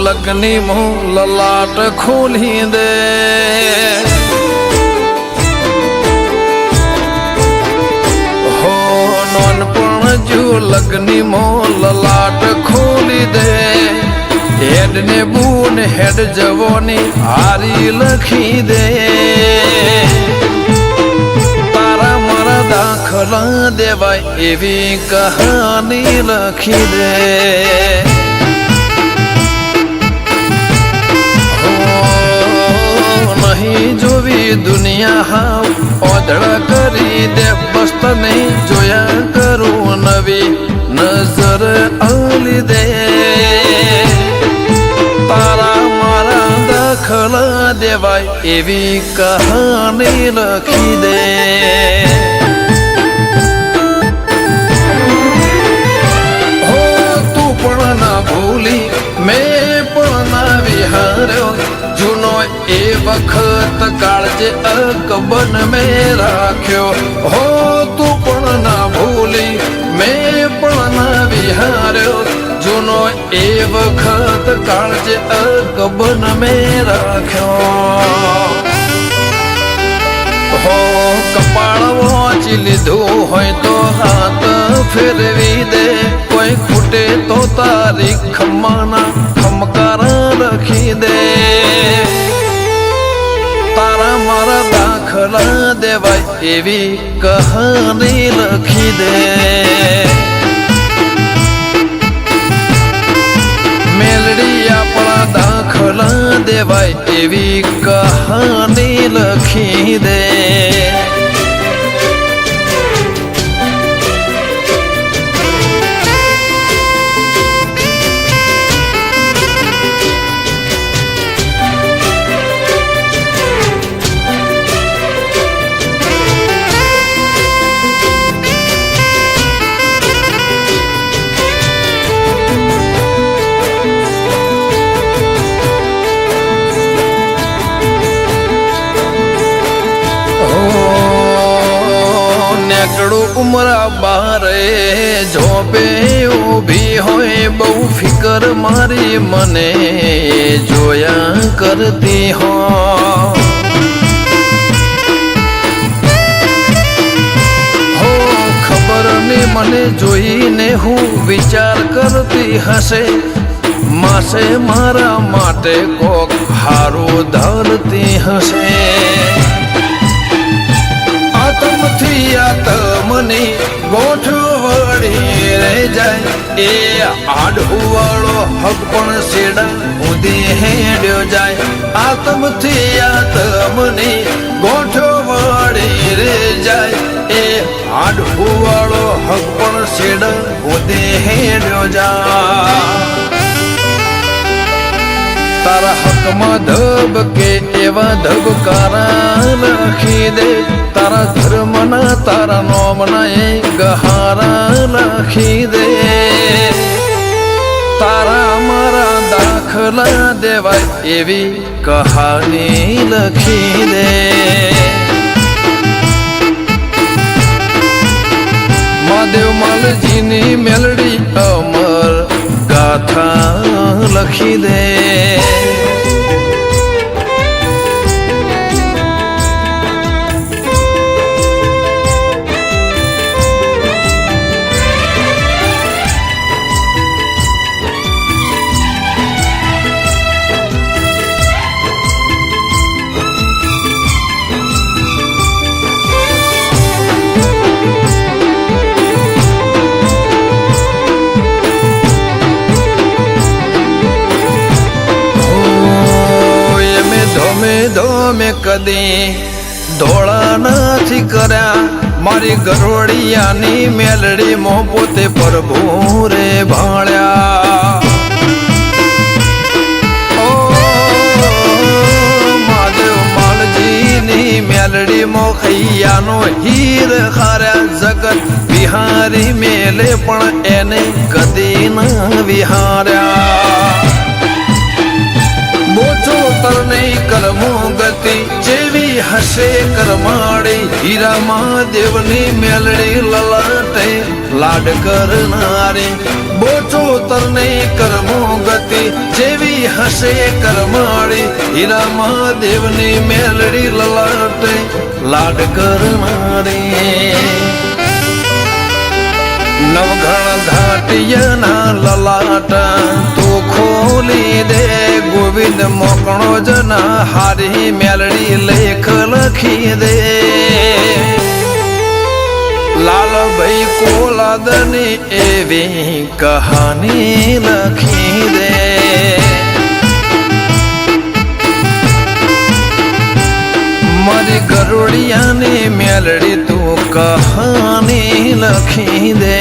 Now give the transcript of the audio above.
લગ્ની મો લલાટ ખોલી દે હો નોનપણ જો લગ્ની મો લલાટ ખોલી દે હેડ ને બૂન હેડ જવોની હારી લખી દે તારા મારા દાખલા દેવાય એવી કહાની લખી દે નહીં જોવી દુનિયા હાવ ઓધડા કરી દે બસ તને જોયા કરું નવી નજર આલી દે તારા મારા દાખલા દેવાય એવી કહાની લખી દે હો તું પણ ના ભૂલી મેં પણ ના વિહાર્યો જૂનો એ વખત કાળજે અકબન મેં રાખ્યો હો તું પણ ના ભૂલી મેં પણ ના વિહાર્યો જૂનો એ વખત કાળજે અકબન મેં રાખ્યો હો કપાળ વાંચી લીધું હોય તો હાથ ફેરવી દે કોઈ ખૂટે તો તારી ખમ્માના ખમકારા લખી દે તારા મારા દાખલા દેવાય એવી કહાની લખી દે મેલડી આપણા દાખલા દેવાય એવી કહાની લખી દે ઉમરા બારે જોબે ઊભી હોય બહુ ફિકર મારી મને જોયા કરતી હો ખબર ને મને જોઈને હું વિચાર કરતી હશે માસે મારા માટે કોક હારું ધરતી હશે આતમથી આતમની ગોઠવણી રહી જાય એ આડુવાળો હક પણ શેડા ઉધી હેડ્યો જાય આતમથી આતમની ગોઠવણી રહી જાય એ આડુવાળો હક પણ શેડા ઉધી હેડ્યો જાય તારા હકમાં ધબકે એવા ધબકારા લખી દે તારા ધર્મના તારા નોમના એ ગહારા લખી દે તારા મારા દાખલા દેવાય એવી કહાની લખી દે મહાદેવ માલજીની મેલડી અમર ગાથા લખી દે ધોમે કદી ધોળા નથી કર્યા મારી ગરોડિયાની મેલડી મો પોતે પ્રભુ રે ભાળ્યા ઓ મહાદેવ માલજીની મેલડી મો ખૈયાનો હીર ખાર્યા જગત વિહારી મેલે પણ એને કદી ના વિહાર્યા બોચો તરને કરમો ગતિ જેવી હશે કરમાડી હીરા મહાદેવની મેલડી લલાટે લાડ કરનારી બોચો તરને કરમો ગતિ લાગી જેવી હશે કરમાળી હીરા મહાદેવની મેલડી લલાટે લાડ કરનારી નવઘણ ઘાટિયાના લલાટા તું ખોલી દે ગોવિંદ મોકણો જના હારી મેલડી લેખ લખી દે લાલભાઈ કોલાદની એવી કહાની લખી દે મારી ગરુડિયાની મેલડી તું કહાની લખી દે